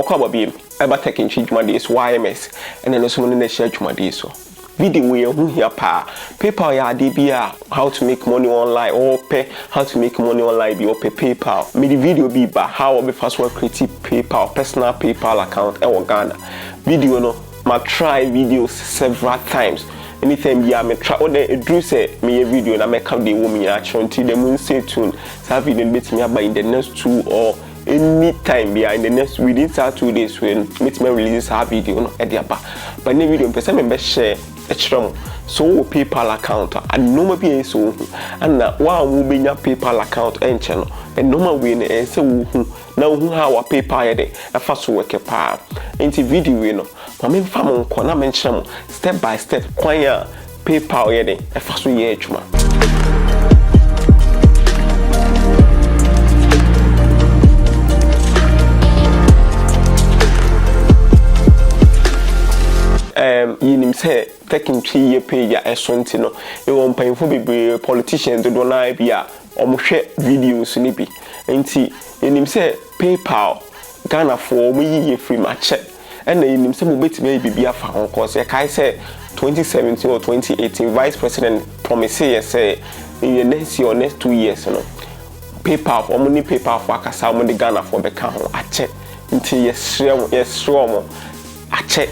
kwaba biem eba tech in dwumade so YMS ene no so no na share dwumade so video we hu here pa PayPal ya ade bia how to make money online or pay how to make money online bi or pay PayPal me the video bi ba how we first work create PayPal personal PayPal account e wo Ghana video no ma try videos several times anytime ya me try or the do say me video na make am dey wo me action until the moon stay tuned so video bit me about in the next 2 or any time be in the next within 2 days when meet me release our video no e dey ba but the video person me share so PayPal account and no be so and na wa wo benya PayPal account enche no and no we na say wo hu na hu how wa PayPal ye de e fa so work pa enti video we no ma me fa mo nko na me nche mo step by step kwan ya PayPal ye de e fa so ye adwuma yinim say taking 3 year page ya esonti no e won panfo bebe politicians do na bia omohwe videos ni bi enti yinim say PayPal Ghana for mo yiye free match and yinim say mo betime bibia fa hon cause e kai say 2017 or 2018 vice president promise say in the next year or next 2 years no PayPal for mo ni PayPal for akasa mo de Ghana for be ka ho ache enti yesre mo ache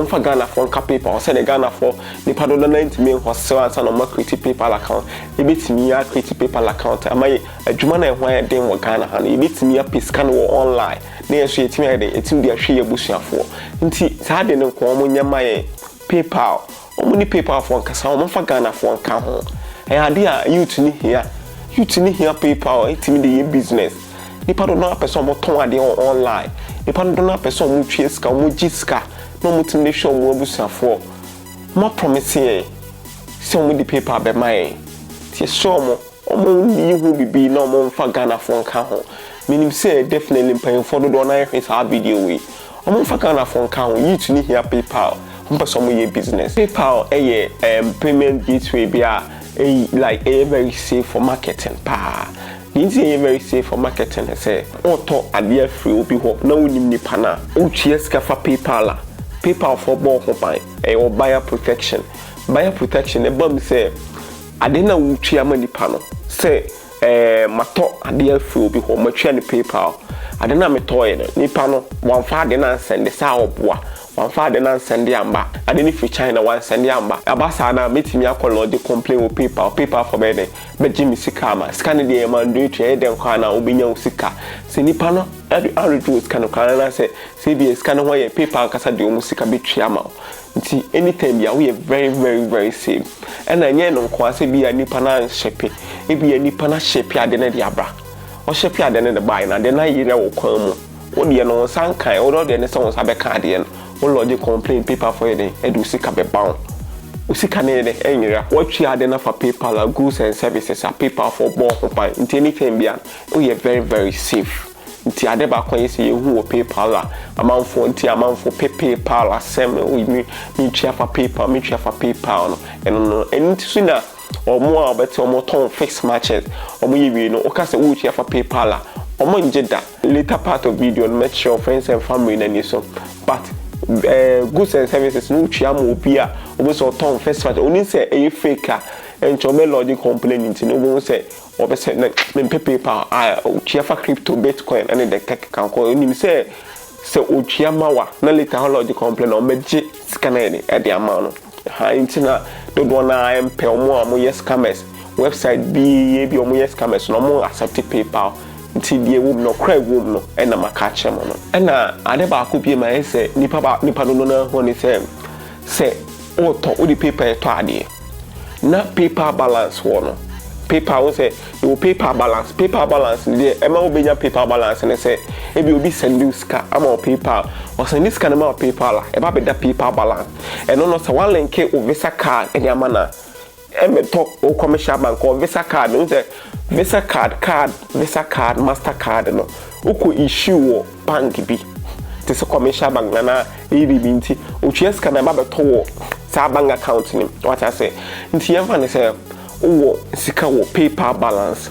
for Ghana for PayPal say the Ghana for the pardon 90 million hostel and no create PayPal account e betimi ya create PayPal account amay adwuma na ehwan den wo Ghana ha no e betimi ya piscan wo online na yeso yetimi ya den etim de ahwe yabusuafo nti saa de no ko mo nyama ye PayPal omo ni PayPal for kasa omo fa Ghana for nka ho e ade a youth ni here PayPal etimi de business ni pardon na person mo ton ade online ni pardon na person mo twie ska mo giska no mutim ne show mo abusuafo mo promise say mo di PayPal be mai ti show mo omo ni hu bibi na mo mfa Ghana fo nka ho minim say definitely mpan for do na hwet our video we omo mfa Ghana fo nka ho yitu ni here PayPal mo person mo ye business PayPal payment gateway bia like very safe for marketing pa it's very safe for marketing say auto ade free obi ho na wonim ni pana o chieska fa PayPal for ball company or buyer protection e bam say ade na wo twa ma nipa no say mato ade free obi ho ma twa ni PayPal ade na me toy no nipa no wan fa ade na send sa oboa wan fa ade na send amba ade ni free China wan send amba abasa na metimi akolo de complain with PayPal for be be jimi sika ma scan de man do it e den kwa na obenya sika se nipa no do scan kwa na say CBS scan ho ye PayPal kasa de o sika betwa ma nti anytime ya we very very very safe and anye no kwa se bi ya nipa na shepe e bi ya nipa na shepe ade na de abra o shepe ade na de buy na de na yire wo kwan mu wo de no sankan wo de ne se won sabe ka ade no wo lodge complain PayPal for ye edu sika be bound usika ne de enyira what you ade na for PayPal goods and services a PayPal for ball company nti anything bia we are very very safe nti ade ba kwa yesi yehu wo PayPal a amanfo nti amanfo PayPal asem mi tria for PayPal no eno enti so na omo a obeti omo ton fix matches omo yewi no o ka se wo tria for PayPal a omo njeda later part of video no make sure friends and family na ni so but goods and services no tria mo obi a obo so ton fix match oni say e fake a encho me logic complain nti no bo say obe say na PayPal a tria for crypto bitcoin and the can call oni say o tria mawa na later how logic complain o meje scanner ni e de ama no ha nti na do na mpe omo am yes scammers website bi omo yes scammers no mo accept PayPal nti die wom no cry wom no e na maka chemo no e na ade ba ko bi ma say nipa no na ho ni say o to o di PayPal to ade na PayPal balance wo no PayPal wo say you PayPal balance dey e ma obenya PayPal balance ne say e bi obi send you sika ama PayPal o send this sika na ma PayPal e ba be da PayPal balance e no say one link o Visa card e ama na e me to o commercial bank o Visa card no say Visa card Mastercard no uko issue wo bank bi te se commercial bank na e bi nti o chieska na ba be to wo sa bank account ni what I say nti yemfa ne say wo sika wo PayPal balance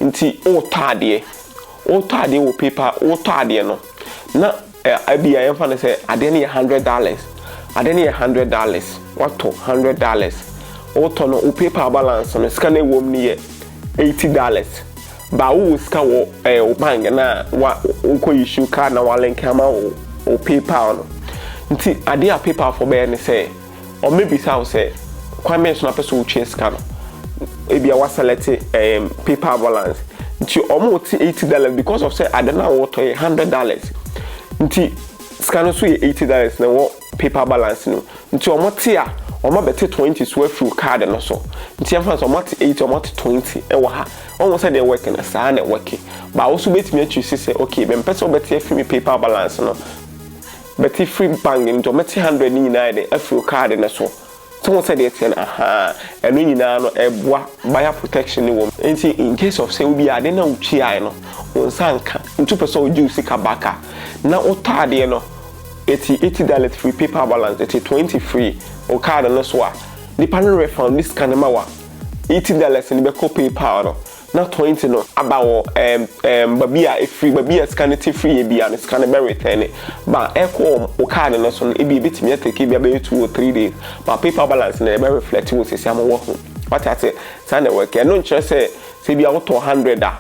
nti o tade auto ade wo PayPal auto ade no na abi ya yɛmfa no sɛ ade no yɛ $100 ade no yɛ $100 wato $100 auto no wo PayPal balance no sika na ɛwɔ mu no yɛ $80 ba wo sika wo wo bank na wo ko issue card na wa link ama wo PayPal no nti ade a PayPal for be ne say o maybe say say kwan me so na person wo twe sika no e bia wa select PayPal balance nti o mo ti $80 because of say ade na wo to $100 nti sika no so ye $80 na wo PayPal balance no nti o mo ti a o ma beti 20 so afu card no so nti am fa so o ma ti 80 o ma ti 20 e wa ha on say dey work na sa na work ba wo so beti me choose say okay be person beti afi me PayPal balance no beti free bank nto meti 100 ni nyina dey afu card na so so say dey ten aha eno nyina no eboa buyer protection ni wo nti in case of say we be ade na uchi ai no won sanka ntu person o ju sika baka na o tade no $80 free PayPal balance $20 free o card no so a nipa no refund this kind ma wa $80 ni be ko PayPal no na 20 no about babia free babia scan it free bia no scan be return ba echo o card no so no e bi bitimi atake bia be 2 or 3 days but PayPal balance na be reflect wo sisi am wo ho what I say na work e no nche say bia wo to 100 a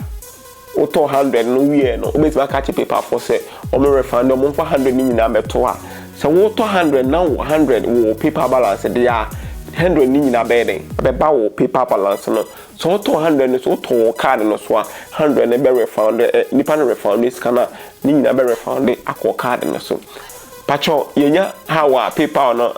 auto 100 no wie no obetima catch PayPal for say o me refund o mo fa 100 ni nyina beto a so wo to 100 now 100 wo PayPal balance dey a 100 ni nyina be den be ba wo PayPal balance no so auto 100 no so auto card no so 100 na be refund nipa no refund this kana ni nyina be refund akọ card no so pacho yenya how a PayPal no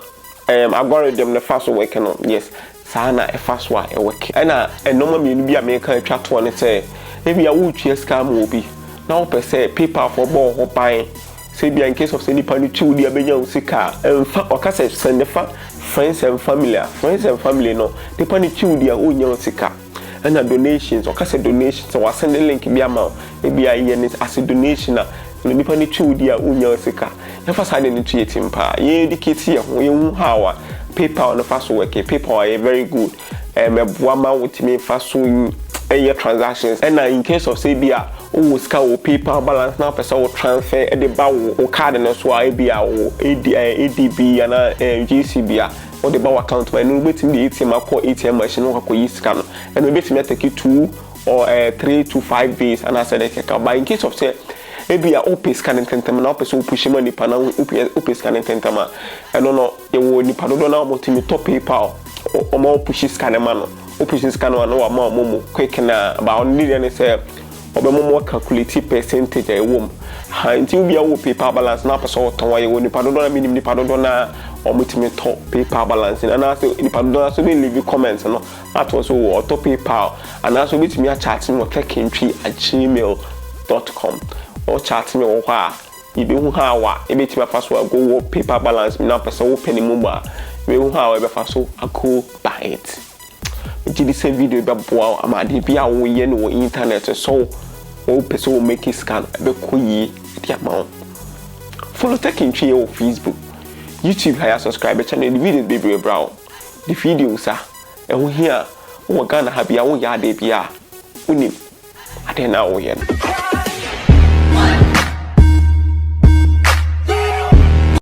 algorithm no fast work no yes sana e fast wa e work na enoma me bi America atwa to ne say ebi ya wo tue scam obi na wo pese PayPal for ball ho ban say bi in case of say nipa no tue odi abenya wo sika emfa okase send fa friends and family no nipa no tue odi a onya wo sika na donations okase donations so wa send link bi ama ebi ya ye ne as donation na nipa no tue odi a onya wo sika ya fa sade ne tue timpa ye dedicate ye ho ye hu hawa PayPal no fast work PayPal are very good eboa ma wotimi fa so your transactions and in case of say bia o sika o PayPal balance na person o transfer e de ba o card na so a bia o ADB na GCB a o de ba account ma no betimi de ATM akọ ATM machine o akọ sika no and no betimi take 2 or 3 to 5 days and I said but in case of say bia o pay scan tentem na person o push money pa na o pay scan tentem and no e wo ni pa do na o timi top PayPal o ma push scan ma no option scan no wa ma momo quick na ba on need any say obe momo calculate percentage e wom ha nti obi a wo PayPal balance na person o ton wa ye wo ni padodo na minim ni padodo na o mutimi to PayPal balance na na so ni padodo so be leave comments no ato so wo to PayPal and so bitimi a chat me kekentwi@gmail.com or chat me wo ha ibe hu ha wa e betimi afa so go wo PayPal balance na person wo peni mo ba we hu ha wa e be fa so ako buy it this video be boa amade bia wo ye no internet so wo person will make it scan be koyi dia ma follow Tekintwi on Facebook YouTube higher subscribe channel the videos be brow the videos e ho hia wo Ghana ha bia wo ya de bia unim ade na wo ye